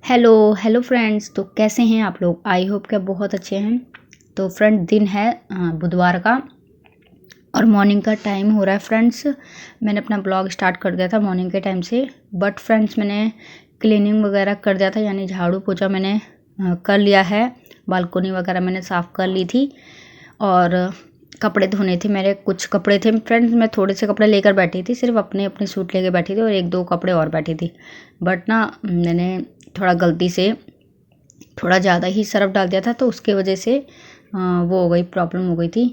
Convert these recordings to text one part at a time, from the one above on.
Hello hello friends. तो कैसे हैं आप लोग? आई होप कि बहुत अच्छे हैं। तो फ्रेंड दिन है बुधवार का और मॉर्निंग का टाइम हो रहा है फ्रेंड्स। मैंने अपना ब्लॉग स्टार्ट कर दिया था मॉर्निंग के टाइम से, बट फ्रेंड्स मैंने क्लीनिंग वगैरह कर दिया था, यानी झाड़ू पोछा मैंने कर लिया है। बालकोनी वगैरह मैंने साफ़ कर ली थी और कपड़े धोने थे मेरे। कुछ कपड़े थे फ्रेंड्स, मैं थोड़े से कपड़े लेकर बैठी थी, सिर्फ अपने अपने सूट लेकर बैठी थी और एक दो कपड़े और बैठी थी। बट ना मैंने थोड़ा गलती से थोड़ा ज़्यादा ही सर्फ़ डाल दिया था, तो उसके वजह से वो हो गई, प्रॉब्लम हो गई थी।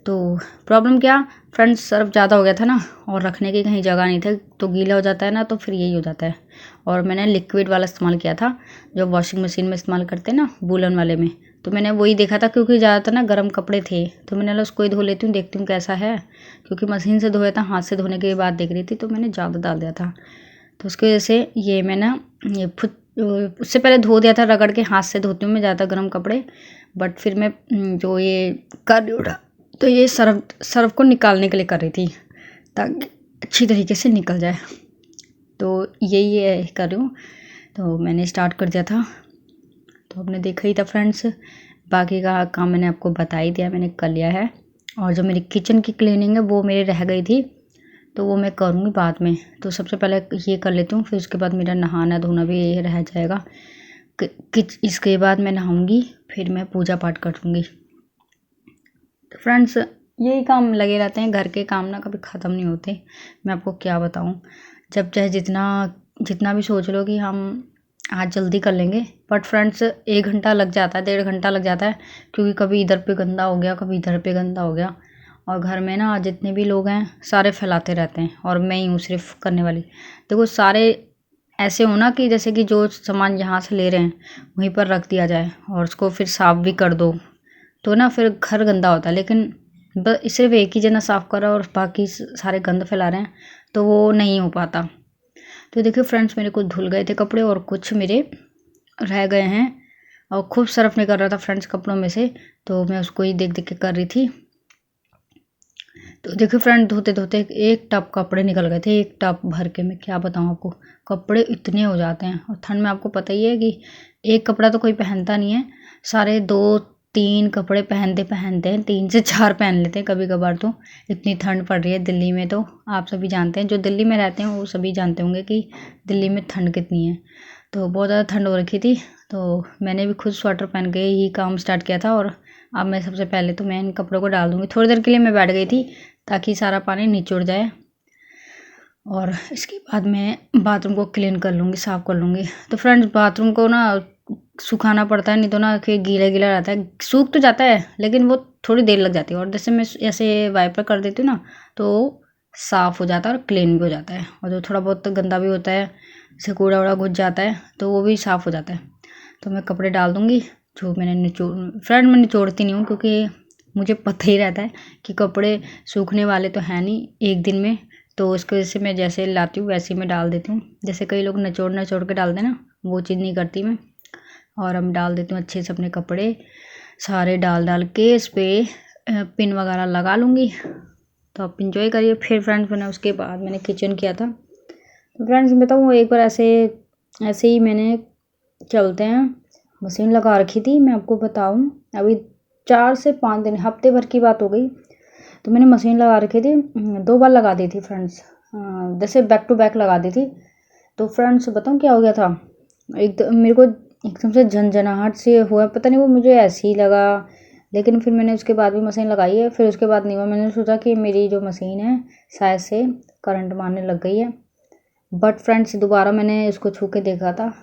तो प्रॉब्लम क्या फ्रेंड्स, सर्फ़ ज़्यादा हो गया था ना और रखने की कहीं जगह नहीं थी, तो गीला हो जाता है ना, तो फिर यही हो जाता है। और मैंने लिक्विड वाला इस्तेमाल किया था जो वॉशिंग मशीन में इस्तेमाल करते हैं ना, वूलन वाले में। तो मैंने वही देखा था क्योंकि ज़्यादातर ना गर्म कपड़े थे, तो मैंने उसको ही धो लेती हूँ, देखती हूँ कैसा है। क्योंकि मशीन से धोया था, हाथ से धोने के बाद देख रही थी, तो मैंने ज़्यादा डाल दिया था। तो उसकी वजह से ये मैं ना ये उससे पहले धो दिया था, रगड़ के हाथ से धोती हूँ मैं ज़्यादा गर्म कपड़े। बट फिर मैं जो ये कर रही हूँ, तो ये सर्फ को निकालने के लिए कर रही थी ताकि अच्छी तरीके से निकल जाए। तो यही है कर रही हूँ। तो मैंने स्टार्ट कर दिया था, तो आपने देखा ही था फ्रेंड्स। बाकी का काम मैंने आपको बता ही दिया, मैंने कर लिया है। और जो मेरी किचन की क्लीनिंग है वो मेरी रह गई थी, तो वो मैं करूँगी बाद में। तो सबसे पहले ये कर लेती हूँ, फिर उसके बाद मेरा नहाना धोना भी रह जाएगा। इसके बाद मैं नहाऊँगी, फिर मैं पूजा पाठ करूँगी। तो फ्रेंड्स यही काम लगे रहते हैं, घर के काम ना कभी ख़त्म नहीं होते। मैं आपको क्या बताऊँ, जब चाहे जितना भी सोच लो कि हम आज जल्दी कर लेंगे, बट फ्रेंड्स 1 घंटा लग जाता है, 1.5 घंटा लग जाता है। क्योंकि कभी इधर पे गंदा हो गया, कभी इधर पे गंदा हो गया। और घर में ना जितने भी लोग हैं सारे फैलाते रहते हैं और मैं ही हूँ सिर्फ करने वाली। देखो सारे ऐसे हो ना कि जैसे कि जो सामान यहाँ से ले रहे हैं वहीं पर रख दिया जाए और उसको फिर साफ़ भी कर दो, तो ना फिर घर गंदा होता है। लेकिन सिर्फ एक ही जना साफ़ कर रहा है और बाकी सारे गंद फैला रहे हैं, तो वो नहीं हो पाता। तो देखिए फ्रेंड्स, मेरे कुछ धुल गए थे कपड़े और कुछ मेरे रह गए हैं। और खूब सर्फ निकल रहा था फ्रेंड्स कपड़ों में से, तो मैं उसको ही देख देख के कर रही थी। तो देखिए फ्रेंड, धोते धोते एक टब कपड़े निकल गए थे, एक टब भर के। मैं क्या बताऊँ आपको, कपड़े इतने हो जाते हैं। और ठंड में आपको पता ही है कि एक कपड़ा तो कोई पहनता नहीं है, सारे 2-3 कपड़े पहनते पहनते हैं, 3 से 4 पहन लेते हैं कभी कभार। तो इतनी ठंड पड़ रही है दिल्ली में, तो आप सभी जानते हैं, जो दिल्ली में रहते हैं वो सभी जानते होंगे कि दिल्ली में ठंड कितनी है। तो बहुत ज़्यादा ठंड हो रखी थी, तो मैंने भी खुद स्वेटर पहन के ही काम स्टार्ट किया था। और अब मैं सबसे पहले तो मैं इन कपड़ों को डाल दूँगी। थोड़ी देर के लिए मैं बैठ गई थी ताकि सारा पानी निचुड़ जाए, और इसके बाद मैं बाथरूम को क्लीन कर लूँगी, साफ़ कर लूँगी। तो फ्रेंड्स बाथरूम को ना सुखाना पड़ता है, नहीं तो ना फिर गीला गीला रहता है। सूख तो जाता है लेकिन वो थोड़ी देर लग जाती है, और जैसे मैं ऐसे वाइपर कर देती हूँ ना, तो साफ़ हो जाता है और क्लीन भी हो जाता है। और जो थोड़ा बहुत गंदा भी होता है, जैसे कूड़ा वूड़ा घुस जाता है, तो वो भी साफ़ हो जाता है। तो मैं कपड़े डाल दूँगी जो मैंने फ्रेंड मैं निचोड़ती नहीं हूँ, क्योंकि मुझे पता ही रहता है कि कपड़े सूखने वाले तो हैं नहीं एक दिन में। तो उसकी वजह से मैं जैसे लाती हूँ वैसे ही मैं डाल देती हूँ। जैसे कई लोग निचोड़ निचोड़ के डालते हैं ना, वो चीज़ नहीं करती मैं। और हम डाल देती हूँ अच्छे से अपने कपड़े सारे, डाल डाल के इस पर पिन वगैरह लगा लूँगी। तो आप इंजॉय करिए। फिर फ्रेंड्स मैंने उसके बाद मैंने किचन किया था। तो फ्रेंड्स बताऊँ, एक बार ऐसे ऐसे ही मैंने चलते हैं मशीन लगा रखी थी। मैं आपको बताऊँ, अभी 4 से 5 दिन, हफ्ते भर की बात हो गई। तो मैंने मशीन लगा रखी थी, 2 बार लगा दी थी फ्रेंड्स, जैसे बैक टू बैक लगा दी थी। तो फ्रेंड्स बताऊँ क्या हो गया था, मेरे को एकदम से झंझनाहट से हुआ, पता नहीं वो मुझे ऐसे ही लगा। लेकिन फिर मैंने उसके बाद भी मशीन लगाई है, फिर उसके बाद नहीं हुआ। मैंने सोचा कि मेरी जो मशीन है शायद से करंट मारने लग गई है। बट फ्रेंड्स दोबारा मैंने उसको छू के देखा था,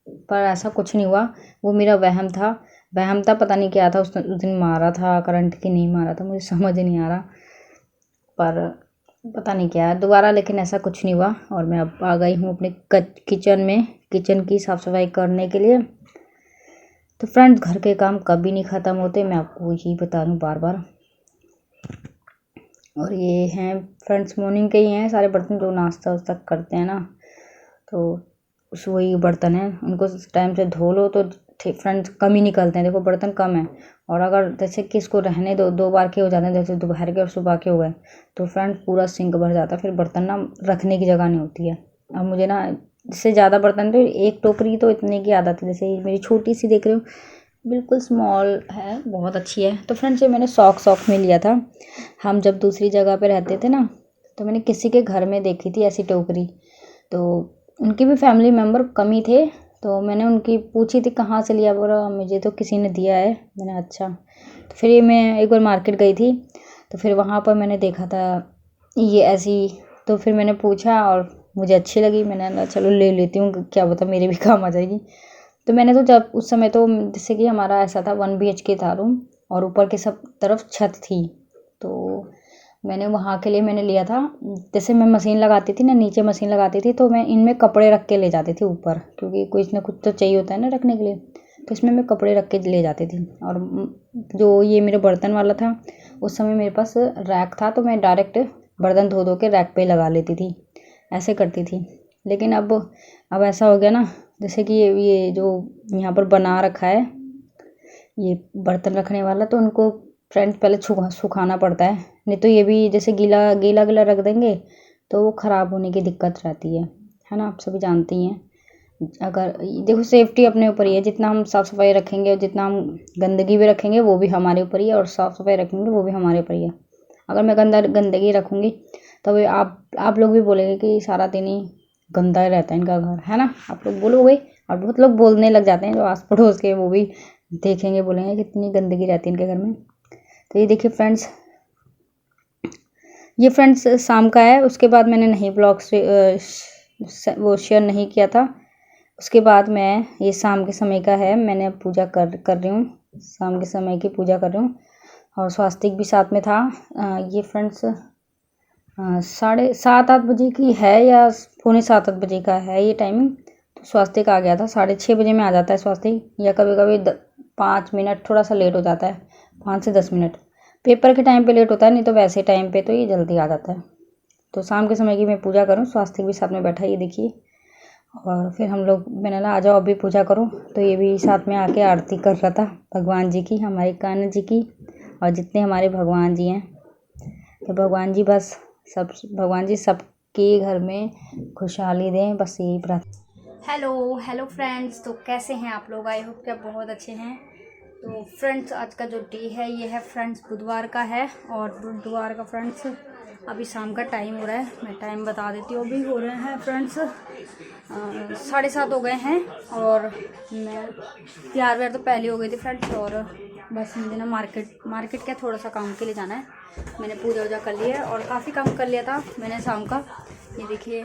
पर ऐसा कुछ नहीं हुआ। वो मेरा वहम था, पता नहीं क्या था। उस दिन मारा था करंट कि नहीं मारा था, मुझे समझ नहीं आ रहा, पर पता नहीं क्या है दोबारा। लेकिन ऐसा कुछ नहीं हुआ। और मैं अब आ गई हूँ अपने किचन में, किचन की साफ़ सफाई करने के लिए। तो फ्रेंड्स घर के काम कभी नहीं ख़त्म होते, मैं आपको यही बता दूँ बार बार। और ये हैं फ्रेंड्स मॉर्निंग के ही हैं सारे बर्तन, जो नाश्ता वास्ता करते हैं ना, तो वही बर्तन हैं, उनको टाइम से धो लो तो ठीक फ्रेंड्स, कम ही निकलते हैं। देखो बर्तन कम है, और अगर जैसे कि इसको रहने दो, 2 बार के हो जाते हैं, जैसे दोपहर के और सुबह के हो गए, तो फ्रेंड्स पूरा सिंक भर जाता है, फिर बर्तन ना रखने की जगह नहीं होती है। अब मुझे ना जैसे ज़्यादा बर्तन तो एक टोकरी तो इतने की आदत है। जैसे मेरी छोटी सी देख रहे हो, बिल्कुल स्मॉल है, बहुत अच्छी है। तो फ्रेंड्स ये मैंने शौक में लिया था। हम जब दूसरी जगह पे रहते थे ना, तो मैंने किसी के घर में देखी थी ऐसी टोकरी। तो उनके भी फैमिली मेम्बर कम ही थे, तो मैंने उनकी पूछी थी कहाँ से लिया, बोला मुझे तो किसी ने दिया है। मैंने अच्छा। तो फिर ये मैं एक बार मार्केट गई थी, तो फिर वहाँ पर मैंने देखा था ये ऐसी। तो फिर मैंने पूछा और मुझे अच्छी लगी। मैंने कहा चलो ले लेती हूँ, क्या पता मेरे भी काम आ जाएगी। तो मैंने तो जब उस समय तो जैसे कि हमारा ऐसा था 1 BHK था रूम, और ऊपर के सब तरफ छत थी। तो मैंने वहाँ के लिए मैंने लिया था। जैसे मैं मशीन लगाती थी ना, नीचे मशीन लगाती थी, तो मैं इनमें कपड़े रख के ले जाती थी ऊपर, क्योंकि कुछ ना कुछ तो चाहिए होता है ना रखने के लिए। तो इसमें मैं कपड़े रख के ले जाती थी। और जो ये मेरे बर्तन वाला था, उस समय मेरे पास रैक था, तो मैं डायरेक्ट बर्तन धो धो के रैक पे लगा लेती थी, ऐसे करती थी। लेकिन अब ऐसा हो गया ना, जैसे कि ये जो यहाँ पर बना रखा है ये बर्तन रखने वाला, तो उनको फ्रेंड्स पहले सुखाना पड़ता है। नहीं तो ये भी जैसे गीला गीला गीला रख देंगे तो वो ख़राब होने की दिक्कत रहती है ना, आप सभी जानती हैं। अगर देखो सेफ्टी अपने ऊपर ही है, जितना हम साफ़ सफाई रखेंगे और जितना हम गंदगी भी रखेंगे वो भी हमारे ऊपर ही है, और साफ़ सफाई रखेंगे वो भी हमारे ऊपर ही है। अगर मैं गंदगी रखूँगी तब आप लोग भी बोलेंगे कि सारा दिन ही गंदा ही रहता है इनका घर, है ना, आप लोग बोलोगे। और बहुत लोग बोलने लग जाते हैं जो आस पड़ोस के, वो भी देखेंगे बोलेंगे कितनी गंदगी रहती है इनके घर में। तो ये देखिए फ्रेंड्स, ये फ्रेंड्स शाम का है। उसके बाद मैंने नहीं ब्लॉग से वो शेयर नहीं किया था। उसके बाद मैं ये शाम के समय का है, मैंने पूजा कर रही हूँ, शाम के समय की पूजा कर रही हूँ। और स्वास्तिक भी साथ में था। ये फ्रेंड्स 7:30-8 बजे की है, या 7:45-8 बजे का है ये टाइमिंग। तो स्वास्तिक आ गया था, 6:30 बजे में आ जाता है स्वास्तिक, या कभी कभी 5 मिनट थोड़ा सा लेट हो जाता है, 5 से 10 मिनट। पेपर के टाइम पे लेट होता है, नहीं तो वैसे टाइम पे तो ये जल्दी आ जाता है। तो शाम के समय की मैं पूजा करूँ, स्वास्तिक भी साथ में बैठा, ये देखिए। और फिर हम लोग, मैंने ना आ जाओ अभी पूजा करो, तो ये भी साथ में आके आरती कर रहा था भगवान जी की, हमारे कान्हा जी की, और जितने हमारे भगवान जी हैं। तो भगवान जी बस भगवान जी सबके घर में खुशहाली दें, बस यही प्रार्थना। हेलो फ्रेंड्स, तो कैसे हैं आप लोग? आई होप कि आप बहुत अच्छे हैं। तो फ्रेंड्स आज का जो डे है ये है फ्रेंड्स बुधवार का है, और बुधवार का फ्रेंड्स अभी शाम का टाइम हो रहा है। मैं टाइम बता देती हूँ, अभी हो रहे हैं फ्रेंड्स 7:30 हो गए हैं। और मैं तैयार व्यार तो पहले हो गई थी फ्रेंड्स, और बस मुझे ना मार्केट क्या थोड़ा सा काम के लिए जाना है। मैंने पूजा वूजा कर लिया है, और काफ़ी काम कर लिया था मैंने शाम का। ये देखिए,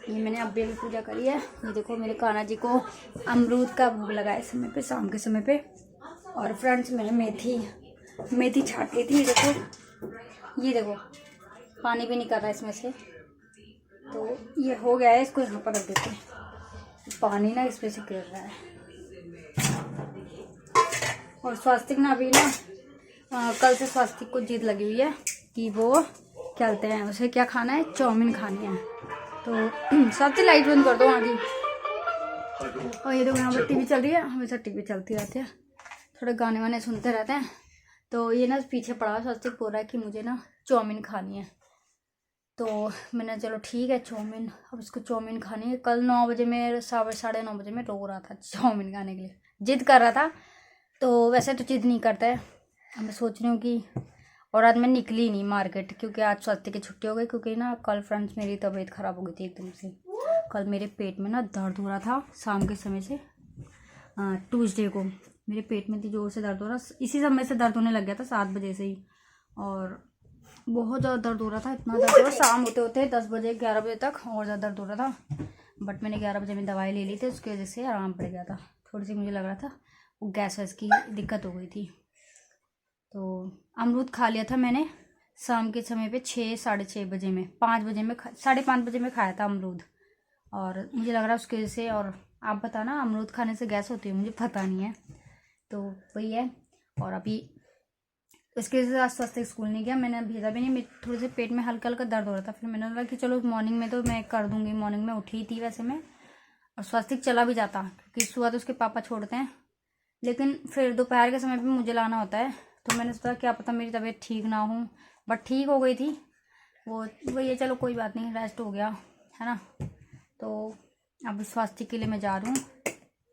ये मैंने अभी भी पूजा करी है। ये देखो मेरे कान्हा जी को अमरूद का भोग लगा इस समय पे, शाम के समय पे। और फ्रेंड्स मैंने मेथी छाटी थी, ये देखो पानी भी नहीं कर रहा है इसमें से। तो ये हो गया है, इसको यहाँ पर रख देते हैं, पानी ना इसमें से गिर रहा है। और स्वास्तिक ना अभी ना कल से स्वास्तिक को जिद लगी हुई है कि वो क्या कहते हैं, उसे क्या खाना है, चाउमीन खानी है। तो स्वास्तिक लाइट बंद कर दो वहाँ की। और ये देखो यहाँ पर टीवी चल रही है, हमेशा टीवी चलती रहती है, थोड़े गाने वाने सुनते रहते हैं। तो ये ना पीछे पड़ा स्वास्तिक बोल रहा है कि मुझे ना चाउमीन खानी है। तो मैंने चलो ठीक है चाउमीन, अब इसको चाउमीन खानी है। कल 9 बजे में 9:30 बजे में रो रहा था चाउमीन खाने के लिए, जिद कर रहा था। तो वैसे तो जिद नहीं करता है। अब मैं सोच रही हूँ कि, और आज मैं निकली नहीं मार्केट, क्योंकि आज स्वास्तिक की छुट्टी हो गई। क्योंकि ना कल फ्रेंड्स मेरी तबीयत ख़राब हो गई थी एकदम से। कल मेरे पेट में ना दर्द हो रहा था शाम के समय से। ट्यूसडे को मेरे पेट में जोर से दर्द हो रहा, इसी समय से दर्द होने लग गया था 7 बजे से ही, और बहुत ज़्यादा दर्द हो रहा था। इतना दर्द हो रहा, शाम होते होते 10 बजे 11 बजे तक और ज़्यादा दर्द हो रहा था। बट मैंने 11 बजे में दवाई ले ली थी, उसकी वजह से आराम पड़ गया था। थोड़ी सी मुझे लग रहा था वो गैस वैस की दिक्कत हो गई थी। तो अमरूद खा लिया था मैंने शाम के समय पे 6-6:30 बजे में, 5 बजे में 5:30 बजे में खाया था अमरूद। और मुझे लग रहा है उसकी वजह से, और आप बताना अमरूद खाने से गैस होती है, मुझे पता नहीं है। तो वही है। और अभी उसके वजह से आज स्वास्तिक स्कूल नहीं गया, मैंने भेजा भी नहीं। मेरे थोड़े से पेट में हल्का हल्का दर्द हो रहा था। फिर मैंने बोला कि चलो मॉर्निंग में तो मैं कर दूँगी, मॉर्निंग में उठी थी वैसे मैं, और स्वास्तिक चला भी जाता क्योंकि सुबह तो उसके पापा छोड़ते हैं, लेकिन फिर दोपहर के समय पे मुझे लाना होता है। तो मैंने सोचा क्या पता मेरी तबीयत ठीक ना हो, बट ठीक हो गई थी वो ये, चलो कोई बात नहीं, रेस्ट हो गया है ना। तो अब स्वास्थ्य के लिए मैं जा रही हूँ,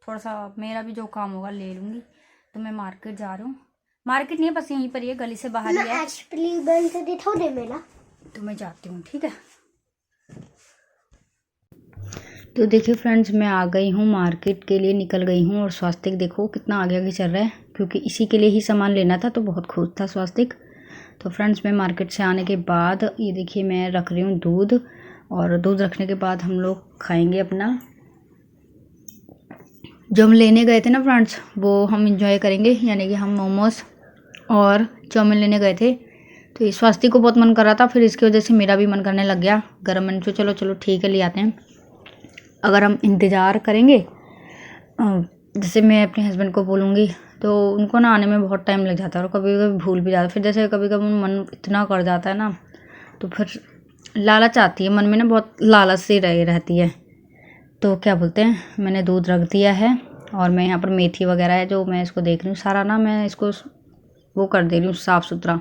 थोड़ा सा मेरा भी जो काम होगा ले लूँगी। तो मैं मार्केट जा रही हूँ, मार्केट नहीं है बस यहीं पर ही है, गली से बाहर ही है। तो मैं जाती हूँ, ठीक है। तो देखिए फ्रेंड्स, मैं आ गई हूँ मार्केट के लिए, निकल गई हूँ। और स्वास्तिक देखो कितना आगे आगे चल रहा है, क्योंकि इसी के लिए ही सामान लेना था, तो बहुत खुश था स्वास्तिक। तो फ्रेंड्स, मैं मार्केट से आने के बाद ये देखिए मैं रख रही हूँ दूध, और दूध रखने के बाद हम लोग खाएंगे अपना जो हम लेने गए थे ना फ्रेंड्स, वो हम इंजॉय करेंगे। यानी कि हम मोमोज और चाउमीन लेने गए थे। तो ये स्वास्तिक को बहुत मन कर रहा था, फिर इसकी वजह से मेरा भी मन करने लग गया गर्म। मैंने सोचा चलो चलो ठीक है ले आते हैं। अगर हम इंतज़ार करेंगे, जैसे मैं अपने हस्बैंड को बोलूँगी, तो उनको ना आने में बहुत टाइम लग जाता है और कभी कभी भूल भी जाता है। फिर जैसे कभी कभी मन इतना कर जाता है ना, तो फिर लालच आती है मन में ना, बहुत लालच से रहती है। तो क्या बोलते हैं, मैंने दूध रख दिया है और मैं यहाँ पर मेथी वगैरह है जो मैं इसको देख रही हूँ, सारा ना मैं इसको वो कर दे रही हूँ साफ़ सुथरा।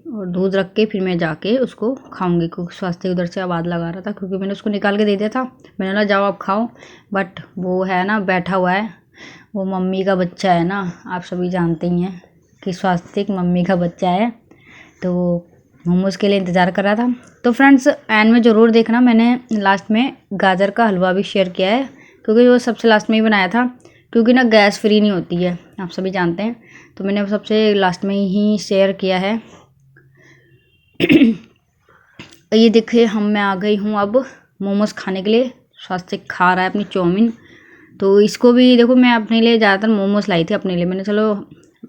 और दूध रख के फिर मैं जाके उसको खाऊंगी, क्योंकि स्वास्थ्य उधर से आवाज़ लगा रहा था, क्योंकि मैंने उसको निकाल के दे दिया था। मैंने बोला जाओ आप खाओ, बट वो है ना बैठा हुआ है, वो मम्मी का बच्चा है ना, आप सभी जानते ही हैं कि स्वास्थ्य मम्मी का बच्चा है। तो वो मोमोज़ के लिए इंतज़ार कर रहा था। तो फ्रेंड्स, एंड में ज़रूर देखना, मैंने लास्ट में गाजर का हलवा भी शेयर किया है, क्योंकि वो सबसे लास्ट में ही बनाया था, क्योंकि ना गैस फ्री नहीं होती है, आप सभी जानते हैं। तो मैंने सबसे लास्ट में ही शेयर किया है। ये देखिए मैं आ गई हूँ अब मोमोज़ खाने के लिए। स्वास्थ्य खा रहा है अपनी चाउमीन। तो इसको भी देखो, मैं अपने लिए ज़्यादातर मोमोज़ लाई थी अपने लिए। मैंने चलो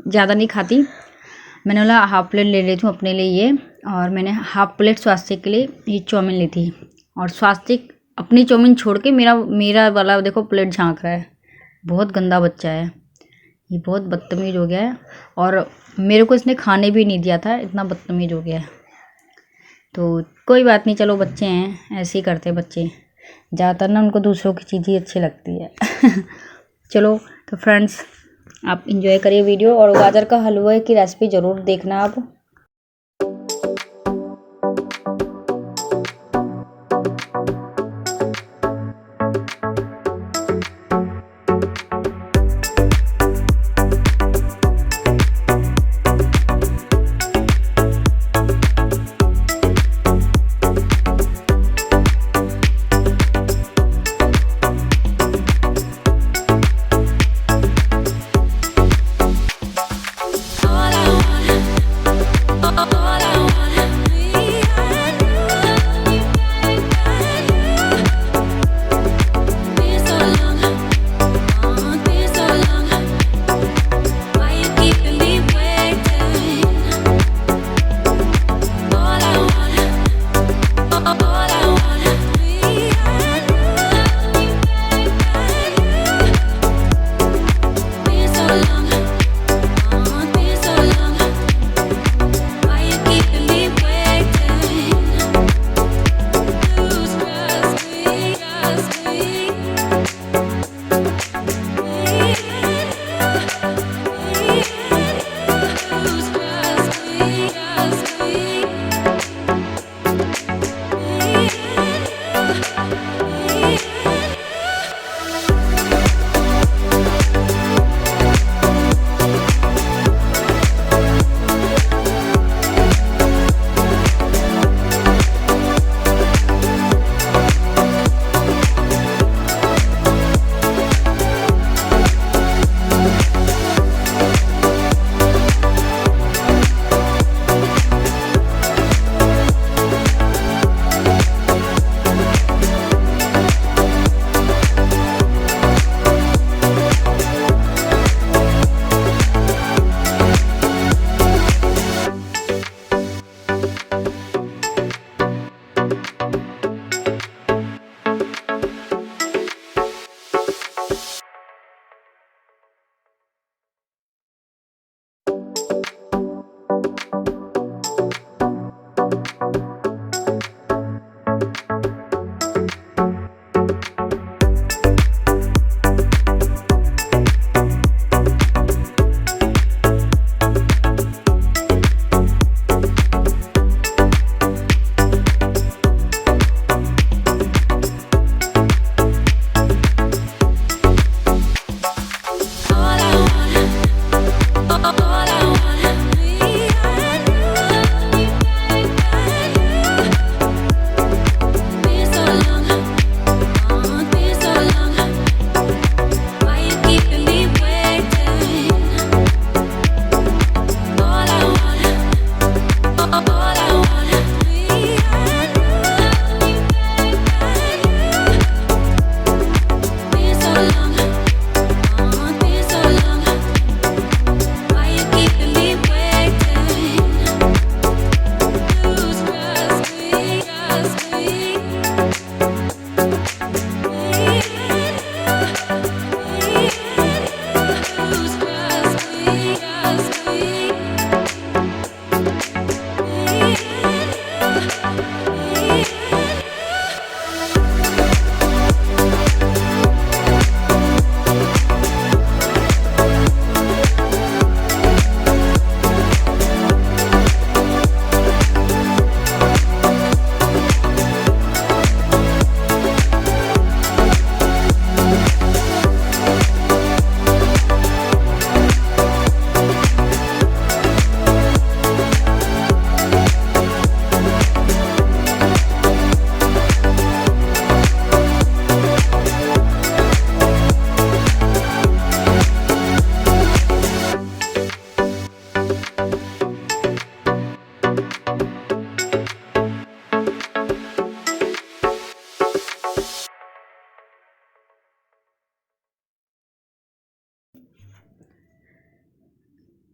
ज़्यादा नहीं खाती, मैंने बोला हाफ़ प्लेट ले लेती हूँ अपने लिए ये, और मैंने हाफ़ प्लेट स्वास्थ्य के लिए ये चाउमीन ली थी। और स्वास्थ्य अपनी चाउमीन छोड़ के मेरा वाला देखो प्लेट झाँक रहा है। बहुत गंदा बच्चा है ये, बहुत बदतमीज़ हो गया है, और मेरे को इसने खाने भी नहीं दिया था, इतना बदतमीज़ हो गया है। तो कोई बात नहीं, चलो बच्चे हैं, ऐसे ही करते हैं बच्चे, ज़्यादातर ना उनको दूसरों की चीज़ ही अच्छी लगती है। चलो तो फ्रेंड्स, आप इंजॉय करिए वीडियो, और गाजर का हलवे की रेसिपी ज़रूर देखना आप।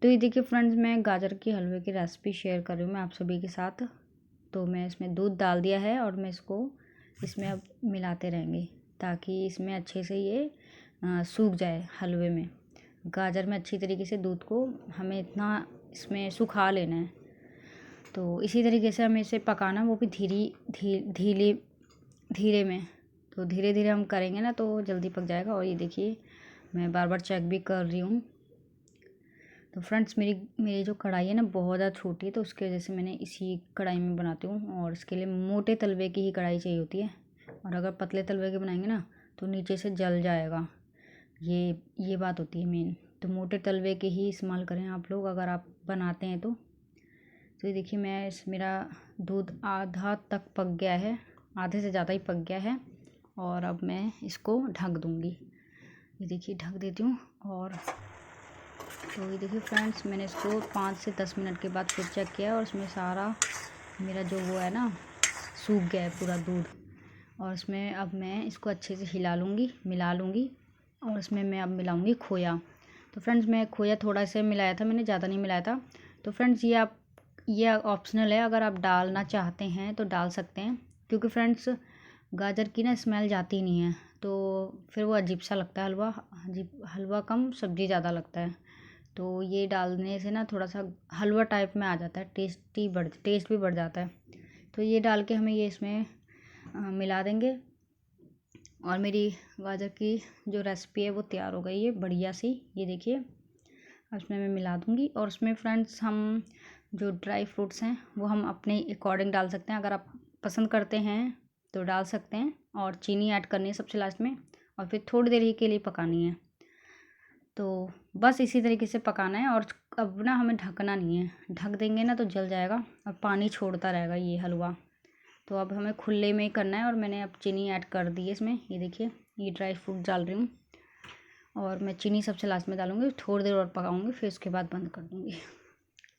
तो ये देखिए फ्रेंड्स, मैं गाजर के हलवे की रेसिपी शेयर कर रही हूँ मैं आप सभी के साथ। तो मैं इसमें दूध डाल दिया है और मैं इसको इसमें अब मिलाते रहेंगे ताकि इसमें अच्छे से ये सूख जाए हलवे में। गाजर में अच्छी तरीके से दूध को हमें इतना इसमें सुखा लेना है। तो इसी तरीके से हमें इसे पकाना, वो भी धीरे में। तो धीरे धीरे हम करेंगे ना तो जल्दी पक जाएगा। और ये देखिए मैं बार बार चेक भी कर रही हूँ। तो फ्रेंड्स, मेरी जो कढ़ाई है ना बहुत ज़्यादा छोटी है, तो उसकी वजह से मैंने इसी कढ़ाई में बनाती हूँ। और इसके लिए मोटे तलवे की ही कढ़ाई चाहिए होती है। और अगर पतले तलवे के बनाएंगे ना तो नीचे से जल जाएगा। ये बात होती है मेन। तो मोटे तलवे के ही इस्तेमाल करें आप लोग अगर आप बनाते हैं तो। ये देखिए मेरा दूध आधा तक पक गया है, आधे से ज़्यादा ही पक गया है। और अब मैं इसको ढक दूँगी। ये देखिए ढक देती हूँ। और तो ये देखिए फ्रेंड्स, मैंने इसको 5 से 10 मिनट के बाद फिर चेक किया और उसमें सारा मेरा जो वो है ना सूख गया है पूरा दूध। और इसमें अब मैं इसको अच्छे से मिला लूँगी। और इसमें मैं अब मिलाऊँगी खोया। तो फ्रेंड्स, मैं खोया थोड़ा सा मिलाया था, मैंने ज़्यादा नहीं मिलाया था। तो फ्रेंड्स, ये ऑप्शनल है, अगर आप डालना चाहते हैं तो डाल सकते हैं। क्योंकि फ्रेंड्स, गाजर की ना स्मेल जाती नहीं है, तो फिर वो अजीब सा लगता है हलवा कम सब्ज़ी ज़्यादा लगता है। तो ये डालने से ना थोड़ा सा हलवा टाइप में आ जाता है, टेस्ट भी बढ़ जाता है। तो ये डाल के हमें ये इसमें मिला देंगे। और मेरी गाजर की जो रेसिपी है वो तैयार हो गई है बढ़िया सी। ये देखिए उसमें मैं मिला दूँगी। और उसमें फ्रेंड्स, हम जो ड्राई फ्रूट्स हैं वो हम अपने अकॉर्डिंग डाल सकते हैं। अगर आप पसंद करते हैं तो डाल सकते हैं। और चीनी ऐड करनी है सबसे लास्ट में। और फिर थोड़ी देर ही के लिए पकानी है। तो बस इसी तरीके से पकाना है। और अब ना हमें ढकना नहीं है, ढक देंगे ना तो जल जाएगा और पानी छोड़ता रहेगा ये हलवा। तो अब हमें खुले में ही करना है। और मैंने अब चीनी ऐड कर दी है इसमें। ये देखिए ये ड्राई फ्रूट डाल रही हूँ। और मैं चीनी सबसे लास्ट में डालूँगी, थोड़ी देर और पकाऊँगी, फिर उसके बाद बंद कर दूँगी।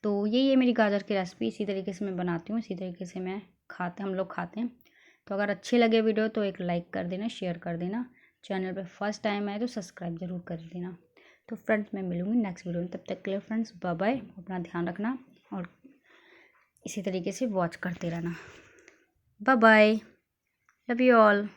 तो यही है मेरी गाजर की रेसिपी। इसी तरीके से मैं बनाती हूँ, इसी तरीके से हम लोग खाते हैं। तो अगर अच्छी लगे वीडियो तो एक लाइक कर देना, शेयर कर देना। चैनल पे फर्स्ट टाइम आए तो सब्सक्राइब ज़रूर कर देना। तो फ्रेंड्स, मैं मिलूँगी नेक्स्ट वीडियो में। तब तक के लिए फ्रेंड्स बाय बाय, अपना ध्यान रखना और इसी तरीके से वॉच करते रहना। Bye bye, love you all.